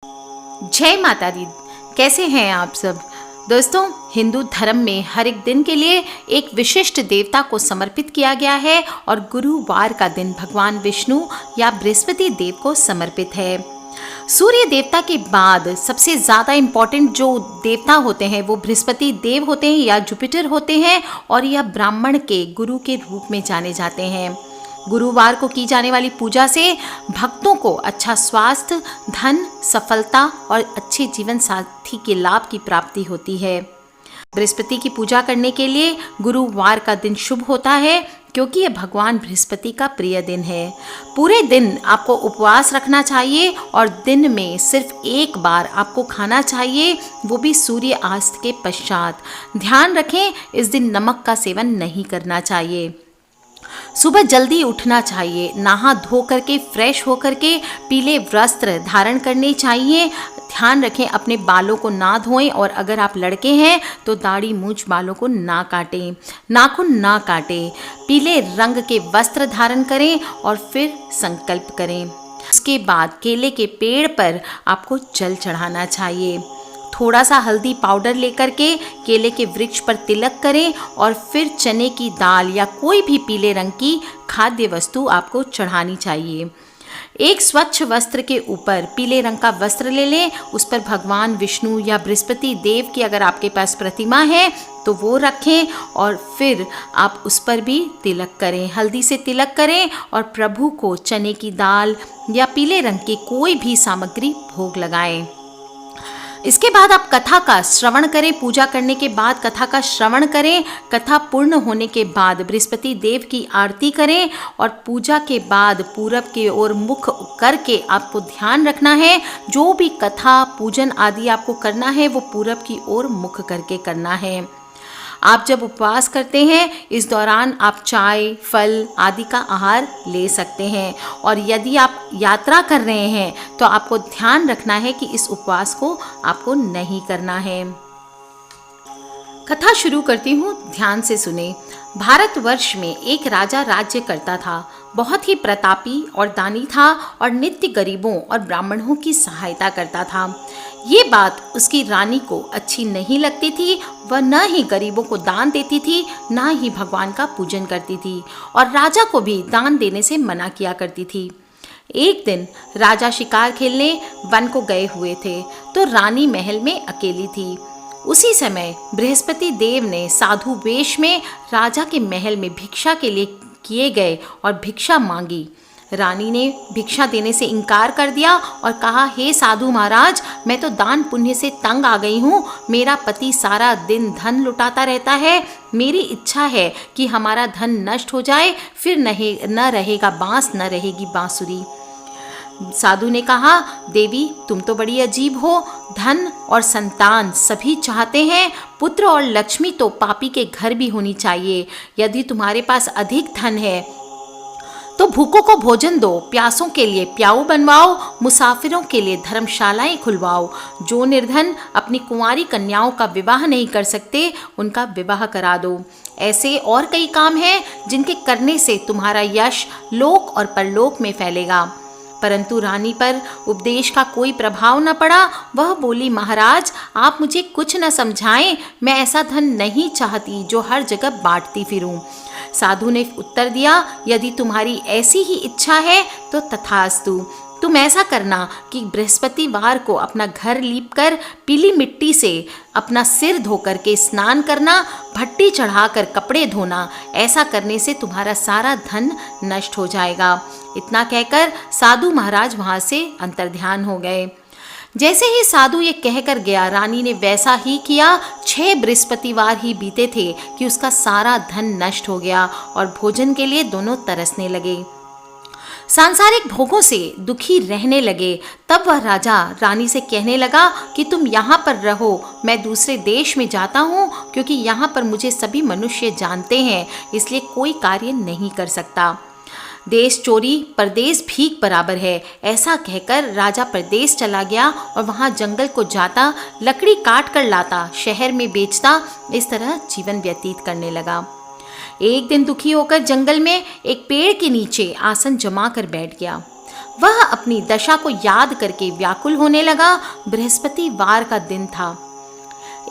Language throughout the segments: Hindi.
जय माता दी। कैसे हैं आप सब दोस्तों। हिंदू धर्म में हर एक दिन के लिए एक विशिष्ट देवता को समर्पित किया गया है और गुरुवार का दिन भगवान विष्णु या बृहस्पति देव को समर्पित है। सूर्य देवता के बाद सबसे ज़्यादा इम्पॉर्टेंट जो देवता होते हैं वो बृहस्पति देव होते हैं या जुपिटर होते हैं और यह ब्राह्मण के गुरु के रूप में जाने जाते हैं। गुरुवार को की जाने वाली पूजा से भक्तों को अच्छा स्वास्थ्य, धन, सफलता और अच्छे जीवन साथी के लाभ की प्राप्ति होती है। बृहस्पति की पूजा करने के लिए गुरुवार का दिन शुभ होता है क्योंकि यह भगवान बृहस्पति का प्रिय दिन है। पूरे दिन आपको उपवास रखना चाहिए और दिन में सिर्फ एक बार आपको खाना चाहिए, वो भी सूर्य अस्त के पश्चात। ध्यान रखें, इस दिन नमक का सेवन नहीं करना चाहिए। सुबह जल्दी उठना चाहिए, नहा धो करके फ्रेश होकर के पीले वस्त्र धारण करने चाहिए। ध्यान रखें अपने बालों को ना धोएं और अगर आप लड़के हैं तो दाढ़ी मूंछ बालों को ना काटें, नाखून ना काटें। पीले रंग के वस्त्र धारण करें और फिर संकल्प करें। उसके बाद केले के पेड़ पर आपको जल चढ़ाना चाहिए। थोड़ा सा हल्दी पाउडर लेकर के केले के वृक्ष पर तिलक करें और फिर चने की दाल या कोई भी पीले रंग की खाद्य वस्तु आपको चढ़ानी चाहिए। एक स्वच्छ वस्त्र के ऊपर पीले रंग का वस्त्र ले लें, उस पर भगवान विष्णु या बृहस्पति देव की अगर आपके पास प्रतिमा है तो वो रखें और फिर आप उस पर भी तिलक करें, हल्दी से तिलक करें और प्रभु को चने की दाल या पीले रंग की कोई भी सामग्री भोग लगाएं। इसके बाद आप कथा का श्रवण करें। पूजा करने के बाद कथा का श्रवण करें। कथा पूर्ण होने के बाद बृहस्पति देव की आरती करें और पूजा के बाद पूरब की ओर मुख करके आपको ध्यान रखना है। जो भी कथा पूजन आदि आपको करना है वो पूरब की ओर मुख करके करना है। आप जब उपवास करते हैं इस दौरान आप चाय, फल आदि का आहार ले सकते हैं और यदि आप यात्रा कर रहे हैं तो आपको ध्यान रखना है कि इस उपवास को आपको नहीं करना है। कथा शुरू करती हूँ, ध्यान से सुने। भारतवर्ष में एक राजा राज्य करता था। बहुत ही प्रतापी और दानी था और नित्य गरीबों और ब्राह्मणों की सहायता करता था। ये बात उसकी रानी को अच्छी नहीं लगती थी। वह न ही गरीबों को दान देती थी, न ही भगवान का पूजन करती थी और राजा को भी दान देने से मना किया करती थी। एक दिन राजा शिकार खेलने वन को गए हुए थे तो रानी महल में अकेली थी। उसी समय बृहस्पति देव ने साधु वेश में राजा के महल में भिक्षा के लिए किए गए और भिक्षा मांगी। रानी ने भिक्षा देने से इनकार कर दिया और कहा, हे साधु महाराज, मैं तो दान पुण्य से तंग आ गई हूँ। मेरा पति सारा दिन धन लुटाता रहता है। मेरी इच्छा है कि हमारा धन नष्ट हो जाए, फिर न रहेगा बांस, न रहेगी बांसुरी। साधु ने कहा, देवी तुम तो बड़ी अजीब हो। धन और संतान सभी चाहते हैं, पुत्र और लक्ष्मी तो पापी के घर भी होनी चाहिए। यदि तुम्हारे पास अधिक धन है तो भूखों को भोजन दो, प्यासों के लिए प्याऊ बनवाओ, मुसाफिरों के लिए धर्मशालाएं खुलवाओ। जो निर्धन अपनी कुंवारी कन्याओं का विवाह नहीं कर सकते उनका विवाह करा दो। ऐसे और कई काम हैं जिनके करने से तुम्हारा यश लोक और परलोक में फैलेगा। परंतु रानी पर उपदेश का कोई प्रभाव न पड़ा। वह बोली, महाराज आप मुझे कुछ न समझाएं, मैं ऐसा धन नहीं चाहती जो हर जगह बांटती फिरूं। साधु ने उत्तर दिया, यदि तुम्हारी ऐसी ही इच्छा है तो तथास्तु। तुम ऐसा करना कि बृहस्पतिवार को अपना घर लीपकर पीली मिट्टी से अपना सिर धोकर के स्नान करना, भट्टी चढ़ाकर कपड़े धोना। ऐसा करने से तुम्हारा सारा धन नष्ट हो जाएगा। इतना कहकर साधु महाराज वहाँ से अंतर्ध्यान हो गए। जैसे ही साधु ये कहकर गया, रानी ने वैसा ही किया। 6 बृहस्पतिवार ही बीते थे कि उसका सारा धन नष्ट हो गया और भोजन के लिए दोनों तरसने लगे, सांसारिक भोगों से दुखी रहने लगे। तब वह राजा रानी से कहने लगा कि तुम यहाँ पर रहो, मैं दूसरे देश में जाता हूँ क्योंकि यहाँ पर मुझे सभी मनुष्य जानते हैं, इसलिए कोई कार्य नहीं कर सकता। देश चोरी परदेश भीख बराबर है। ऐसा कहकर राजा परदेश चला गया और वहाँ जंगल को जाता, लकड़ी काट कर लाता, शहर में बेचता। इस तरह जीवन व्यतीत करने लगा। एक दिन दुखी होकर जंगल में एक पेड़ के नीचे आसन जमा कर बैठ गया। वह अपनी दशा को याद करके व्याकुल होने लगा। बृहस्पतिवार का दिन था।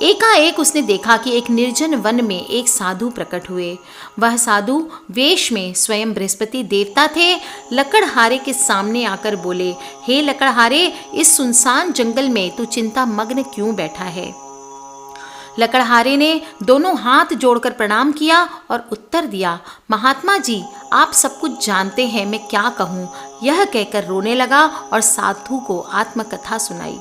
एकाएक उसने देखा कि एक निर्जन वन में एक साधु प्रकट हुए। वह साधु वेश में स्वयं बृहस्पति देवता थे। लकड़हारे के सामने आकर बोले, हे लकड़हारे, इस सुनसान जंगल में तू चिंता मग्न क्यों बैठा है? लकड़हारे ने दोनों हाथ जोड़कर प्रणाम किया और उत्तर दिया, महात्मा जी, आप सब कुछ जानते हैं, मैं क्या कहूँ। यह कहकर रोने लगा और साधु को आत्मकथा सुनाई।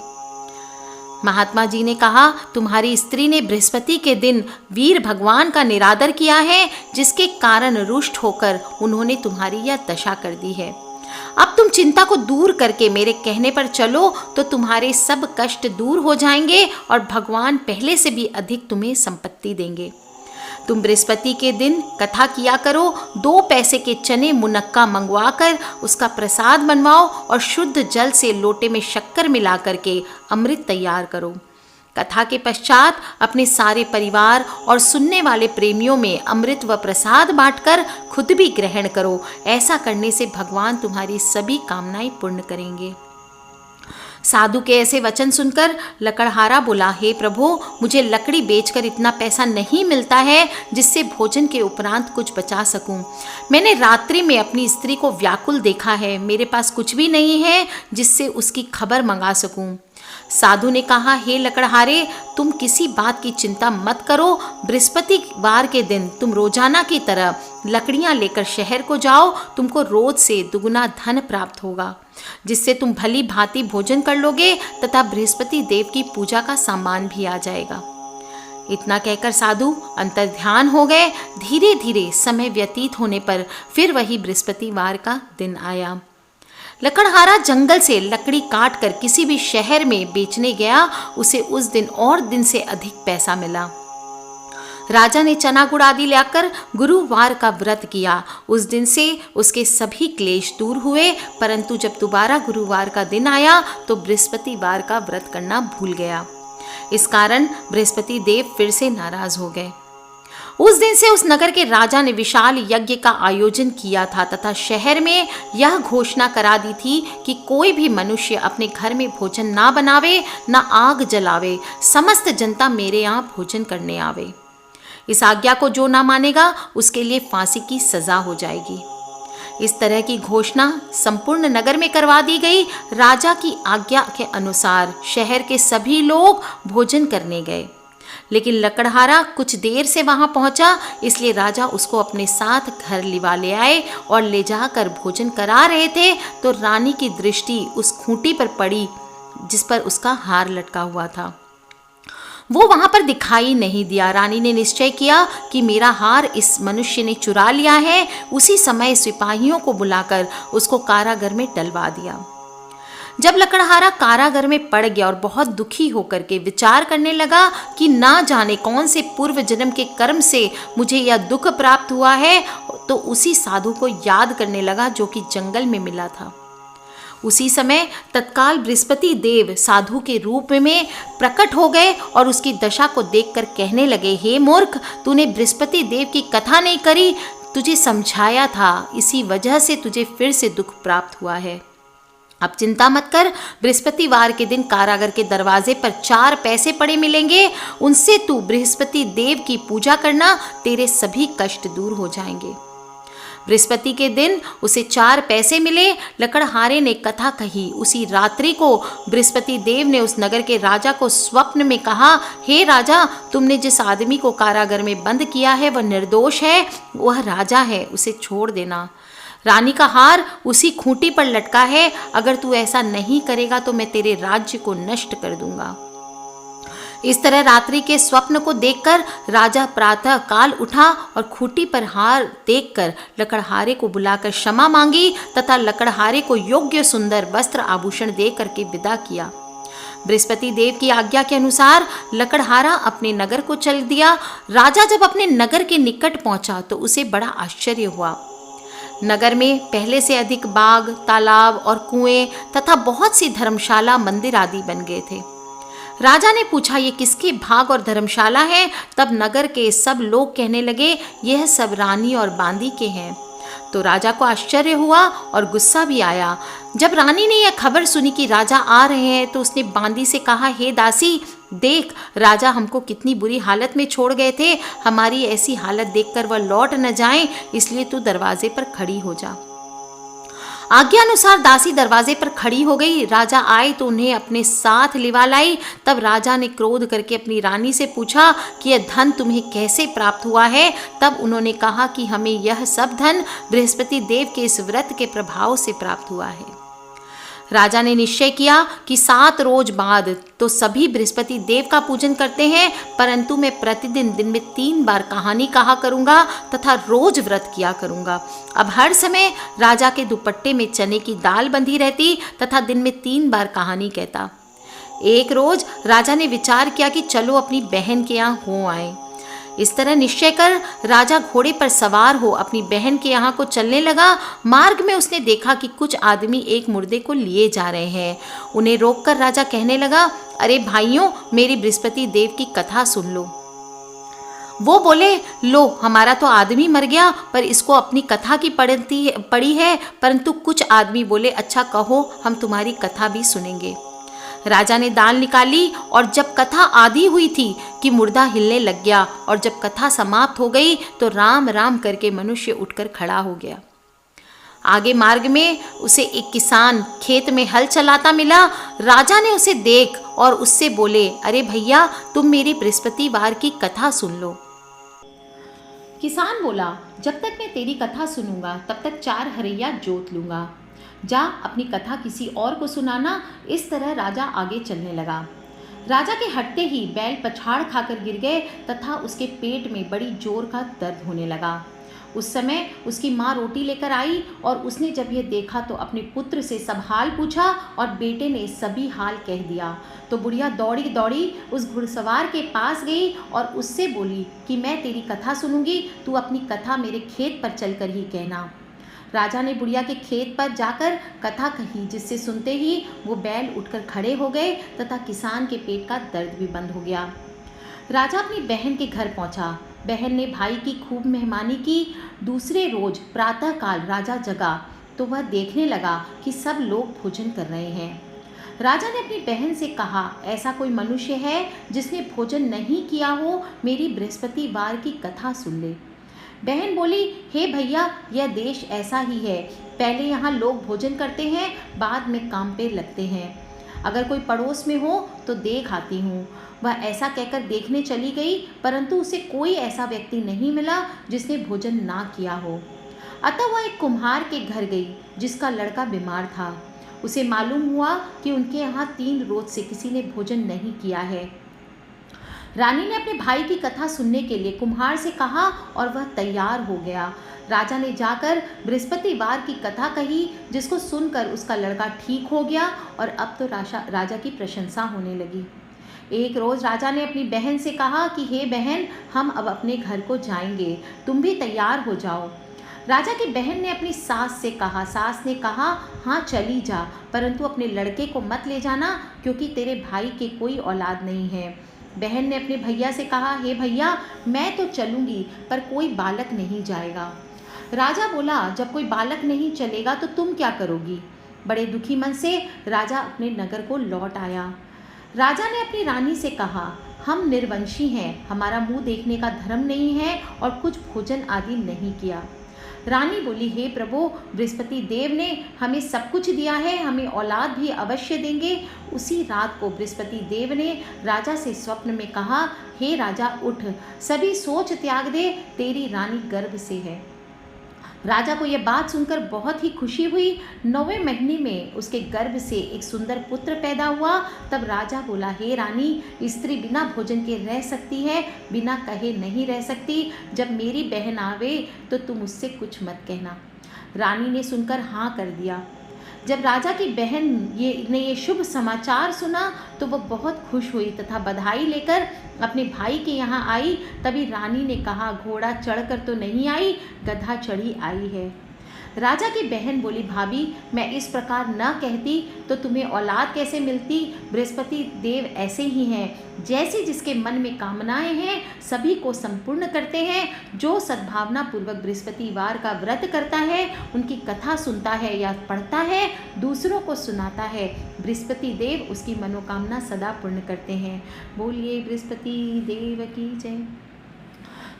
महात्मा जी ने कहा, तुम्हारी स्त्री ने बृहस्पति के दिन वीर भगवान का निरादर किया है, जिसके कारण रुष्ट होकर उन्होंने तुम्हारी यह दशा कर दी है। अब तुम चिंता को दूर करके मेरे कहने पर चलो तो तुम्हारे सब कष्ट दूर हो जाएंगे और भगवान पहले से भी अधिक तुम्हें संपत्ति देंगे। तुम बृहस्पति के दिन कथा किया करो, 2 पैसे के चने मुनक्का मंगवाकर उसका प्रसाद बनवाओ और शुद्ध जल से लोटे में शक्कर मिला करके अमृत तैयार करो। कथा के पश्चात अपने सारे परिवार और सुनने वाले प्रेमियों में अमृत व प्रसाद बांटकर खुद भी ग्रहण करो। ऐसा करने से भगवान तुम्हारी सभी कामनाएं पूर्ण करेंगे। साधु के ऐसे वचन सुनकर लकड़हारा बोला, हे प्रभु, मुझे लकड़ी बेचकर इतना पैसा नहीं मिलता है जिससे भोजन के उपरांत कुछ बचा सकूं। मैंने रात्रि में अपनी स्त्री को व्याकुल देखा है, मेरे पास कुछ भी नहीं है जिससे उसकी खबर मंगा सकूं। साधु ने कहा, हे लकड़हारे, तुम किसी बात की चिंता मत करो। बृहस्पतिवार के दिन तुम रोजाना की तरह लकड़ियां लेकर शहर को जाओ। तुमको रोज से दुगुना धन प्राप्त होगा, जिससे तुम भली भांति भोजन कर लोगे तथा बृहस्पति देव की पूजा का सामान भी आ जाएगा। इतना कहकर साधु अंतर्ध्यान हो गए। धीरे धीरे समय व्यतीत होने पर फिर वही बृहस्पतिवार का दिन आया। लकड़हारा जंगल से लकड़ी काट कर किसी भी शहर में बेचने गया। उसे उस दिन और दिन से अधिक पैसा मिला। राजा ने चना गुड़ आदि लाकर गुरुवार का व्रत किया। उस दिन से उसके सभी क्लेश दूर हुए, परंतु जब दोबारा गुरुवार का दिन आया तो बृहस्पतिवार का व्रत करना भूल गया। इस कारण बृहस्पति देव फिर से नाराज हो गए। उस दिन से उस नगर के राजा ने विशाल यज्ञ का आयोजन किया था तथा शहर में यह घोषणा करा दी थी कि कोई भी मनुष्य अपने घर में भोजन ना बनावे, ना आग जलावे। समस्त जनता मेरे यहाँ भोजन करने आवे। इस आज्ञा को जो ना मानेगा उसके लिए फांसी की सजा हो जाएगी। इस तरह की घोषणा संपूर्ण नगर में करवा दी गई। राजा की आज्ञा के अनुसार शहर के सभी लोग भोजन करने गए, लेकिन लकड़हारा कुछ देर से वहां पहुंचा, इसलिए राजा उसको अपने साथ घर लिवा ले आए और ले जाकर भोजन करा रहे थे तो रानी की दृष्टि उस खूंटी पर पड़ी जिस पर उसका हार लटका हुआ था। वो वहां पर दिखाई नहीं दिया। रानी ने निश्चय किया कि मेरा हार इस मनुष्य ने चुरा लिया है। उसी समय सिपाहियों को बुलाकर उसको कारागार में डलवा दिया। जब लकड़हारा कारागार में पड़ गया और बहुत दुखी होकर के विचार करने लगा कि ना जाने कौन से पूर्व जन्म के कर्म से मुझे यह दुख प्राप्त हुआ है, तो उसी साधु को याद करने लगा जो कि जंगल में मिला था। उसी समय तत्काल बृहस्पति देव साधु के रूप में प्रकट हो गए और उसकी दशा को देखकर कहने लगे, हे मूर्ख, तूने बृहस्पति देव की कथा नहीं करी। तुझे समझाया था, इसी वजह से तुझे फिर से दुख प्राप्त हुआ है। अब चिंता मत कर, बृहस्पतिवार के दिन कारागार के दरवाजे पर 4 पैसे पड़े मिलेंगे। उनसे तू बृहस्पति देव की पूजा करना, तेरे सभी कष्ट दूर हो जाएंगे। बृहस्पति के दिन उसे 4 पैसे मिले। लकड़हारे ने कथा कही। उसी रात्रि को बृहस्पति देव ने उस नगर के राजा को स्वप्न में कहा, हे राजा, तुमने जिस आदमी को कारागार में बंद किया है वह निर्दोष है, वह राजा है, उसे छोड़ देना। रानी का हार उसी खूंटी पर लटका है। अगर तू ऐसा नहीं करेगा तो मैं तेरे राज्य को नष्ट कर दूंगा। इस तरह रात्रि के स्वप्न को देखकर राजा प्रातः काल उठा और खूंटी पर हार देखकर लकड़हारे को बुलाकर क्षमा मांगी तथा लकड़हारे को योग्य सुंदर वस्त्र आभूषण दे करके विदा किया। बृहस्पति देव की आज्ञा के अनुसार लकड़हारा अपने नगर को चल दिया। राजा जब अपने नगर के निकट पहुंचा तो उसे बड़ा आश्चर्य हुआ। नगर में पहले से अधिक बाग, तालाब और कुएं तथा बहुत सी धर्मशाला, मंदिर आदि बन गए थे। राजा ने पूछा, ये किसके भाग और धर्मशाला है? तब नगर के सब लोग कहने लगे, यह सब रानी और बांदी के हैं। तो राजा को आश्चर्य हुआ और गुस्सा भी आया। जब रानी ने यह खबर सुनी कि राजा आ रहे हैं तो उसने बांदी से कहा, हे दासी, देख राजा हमको कितनी बुरी हालत में छोड़ गए थे। हमारी ऐसी हालत देखकर वह लौट न जाएं, इसलिए तू दरवाजे पर खड़ी हो जा। आज्ञा अनुसार दासी दरवाजे पर खड़ी हो गई। राजा आए तो उन्हें अपने साथ लिवा लाई। तब राजा ने क्रोध करके अपनी रानी से पूछा कि यह धन तुम्हें कैसे प्राप्त हुआ है। तब उन्होंने कहा कि हमें यह सब धन बृहस्पति देव के इस व्रत के प्रभाव से प्राप्त हुआ है। राजा ने निश्चय किया कि 7 रोज बाद तो सभी बृहस्पति देव का पूजन करते हैं, परंतु मैं प्रतिदिन दिन में 3 बार कहानी कहा करूंगा तथा रोज व्रत किया करूंगा। अब हर समय राजा के दुपट्टे में चने की दाल बंधी रहती तथा दिन में 3 बार कहानी कहता। एक रोज राजा ने विचार किया कि चलो अपनी बहन के यहाँ हो आए। इस तरह निश्चय कर राजा घोड़े पर सवार हो अपनी बहन के यहाँ को चलने लगा। मार्ग में उसने देखा कि कुछ आदमी एक मुर्दे को लिए जा रहे हैं। उन्हें रोककर राजा कहने लगा, अरे भाइयों, मेरी बृहस्पति देव की कथा सुन लो। वो बोले, लो हमारा तो आदमी मर गया, पर इसको अपनी कथा की पड़ी है। परंतु कुछ आदमी बोले, अच्छा कहो, हम तुम्हारी कथा भी सुनेंगे। राजा ने दाल निकाली और जब कथा आधी हुई थी कि मुर्दा हिलने लग गया, और जब कथा समाप्त हो गई तो राम राम करके मनुष्य उठकर खड़ा हो गया। आगे मार्ग में उसे एक किसान खेत में हल चलाता मिला। राजा ने उसे देख और उससे बोले, अरे भैया, तुम मेरी बृहस्पतिवार की कथा सुन लो। किसान बोला, जब तक मैं तेरी कथा सुनूंगा तब तक 4 हरैया जोत लूंगा। जा अपनी कथा किसी और को सुनाना। इस तरह राजा आगे चलने लगा। राजा के हटते ही बैल पछाड़ खाकर गिर गए तथा उसके पेट में बड़ी जोर का दर्द होने लगा। उस समय उसकी माँ रोटी लेकर आई और उसने जब यह देखा तो अपने पुत्र से सब हाल पूछा और बेटे ने सभी हाल कह दिया। तो बुढ़िया दौड़ी दौड़ी उस घुड़सवार के पास गई और उससे बोली कि मैं तेरी कथा सुनूंगी, तू अपनी कथा मेरे खेत पर चलकर ही कहना। राजा ने बुढ़िया के खेत पर जाकर कथा कही, जिससे सुनते ही वो बैल उठकर खड़े हो गए तथा किसान के पेट का दर्द भी बंद हो गया। राजा अपनी बहन के घर पहुंचा। बहन ने भाई की खूब मेहमानी की। दूसरे रोज प्रातःकाल राजा जगा तो वह देखने लगा कि सब लोग भोजन कर रहे हैं। राजा ने अपनी बहन से कहा, ऐसा कोई मनुष्य है जिसने भोजन नहीं किया हो, मेरी बृहस्पतिवार की कथा सुन ले। बहन बोली, हे भैया, यह देश ऐसा ही है, पहले यहाँ लोग भोजन करते हैं, बाद में काम पे लगते हैं। अगर कोई पड़ोस में हो तो देख आती हूँ। वह ऐसा कहकर देखने चली गई, परंतु उसे कोई ऐसा व्यक्ति नहीं मिला जिसने भोजन ना किया हो। अतः वह एक कुम्हार के घर गई जिसका लड़का बीमार था। उसे मालूम हुआ कि उनके यहाँ 3 रोज से किसी ने भोजन नहीं किया है। रानी ने अपने भाई की कथा सुनने के लिए कुम्हार से कहा और वह तैयार हो गया। राजा ने जाकर बृहस्पतिवार की कथा कही, जिसको सुनकर उसका लड़का ठीक हो गया और अब तो राजा की प्रशंसा होने लगी। एक रोज़ राजा ने अपनी बहन से कहा कि हे बहन, हम अब अपने घर को जाएंगे, तुम भी तैयार हो जाओ। राजा की बहन ने अपनी सास से कहा। सास ने कहा, हाँ चली जा, परंतु अपने लड़के को मत ले जाना, क्योंकि तेरे भाई के कोई औलाद नहीं है। बहन ने अपने भैया से कहा, हे भैया, मैं तो चलूँगी, पर कोई बालक नहीं जाएगा। राजा बोला, जब कोई बालक नहीं चलेगा तो तुम क्या करोगी? बड़े दुखी मन से राजा अपने नगर को लौट आया। राजा ने अपनी रानी से कहा, हम निर्वंशी हैं, हमारा मुंह देखने का धर्म नहीं है और कुछ भोजन आदि नहीं किया। रानी बोली, हे प्रभु, बृहस्पति देव ने हमें सब कुछ दिया है, हमें औलाद भी अवश्य देंगे। उसी रात को बृहस्पति देव ने राजा से स्वप्न में कहा, हे राजा, उठ, सभी सोच त्याग दे, तेरी रानी गर्भ से है। राजा को यह बात सुनकर बहुत ही खुशी हुई। 9वें महीने में उसके गर्भ से एक सुंदर पुत्र पैदा हुआ। तब राजा बोला, हे रानी, स्त्री बिना भोजन के रह सकती है, बिना कहे नहीं रह सकती। जब मेरी बहन आवे तो तुम उससे कुछ मत कहना। रानी ने सुनकर हाँ कर दिया। जब राजा की बहन ने ये शुभ समाचार सुना तो वह बहुत खुश हुई तथा बधाई लेकर अपने भाई के यहाँ आई। तभी रानी ने कहा, घोड़ा चढ़कर तो नहीं आई, गधा चढ़ी आई है। राजा की बहन बोली, भाभी मैं इस प्रकार न कहती तो तुम्हें औलाद कैसे मिलती। बृहस्पति देव ऐसे ही हैं, जैसे जिसके मन में कामनाएं हैं सभी को संपूर्ण करते हैं। जो सद्भावना पूर्वक बृहस्पतिवार का व्रत करता है, उनकी कथा सुनता है या पढ़ता है, दूसरों को सुनाता है, बृहस्पति देव उसकी मनोकामना सदा पूर्ण करते हैं। बोलिए बृहस्पति देव की जय।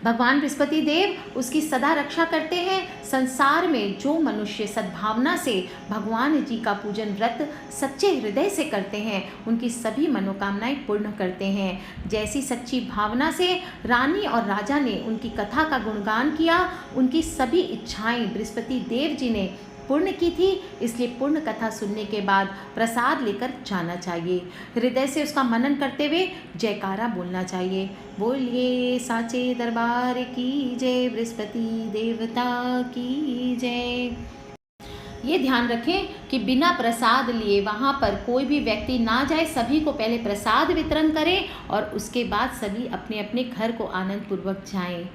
भगवान बृहस्पति देव उसकी सदा रक्षा करते हैं। संसार में जो मनुष्य सद्भावना से भगवान जी का पूजन व्रत सच्चे हृदय से करते हैं, उनकी सभी मनोकामनाएं पूर्ण करते हैं। जैसी सच्ची भावना से रानी और राजा ने उनकी कथा का गुणगान किया, उनकी सभी इच्छाएं बृहस्पति देव जी ने पूर्ण की थी। इसलिए पूर्ण कथा सुनने के बाद प्रसाद लेकर जाना चाहिए। हृदय से उसका मनन करते हुए जयकारा बोलना चाहिए। बोलिए साचे दरबार की जय, बृहस्पति देवता की जय। ये ध्यान रखें कि बिना प्रसाद लिए वहाँ पर कोई भी व्यक्ति ना जाए। सभी को पहले प्रसाद वितरण करें और उसके बाद सभी अपने अपने घर को आनंद पूर्वक जाएं।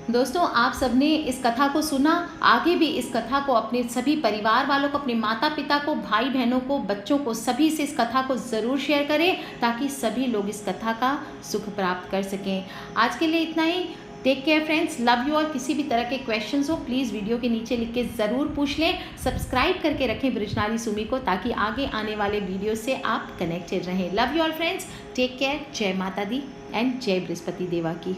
दोस्तों, आप सबने इस कथा को सुना। आगे भी इस कथा को अपने सभी परिवार वालों को, अपने माता पिता को, भाई बहनों को, बच्चों को, सभी से इस कथा को ज़रूर शेयर करें ताकि सभी लोग इस कथा का सुख प्राप्त कर सकें। आज के लिए इतना ही। Take care friends, love you all. किसी भी तरह के क्वेश्चंस हो प्लीज़ वीडियो के नीचे लिख के ज़रूर पूछ लें। सब्सक्राइब करके रखें बृजनारी सुमी को ताकि आगे आने वाले वीडियो से आप कनेक्टेड रहें। Love you all friends, take care. जय माता दी एंड जय बृहस्पति देवा की।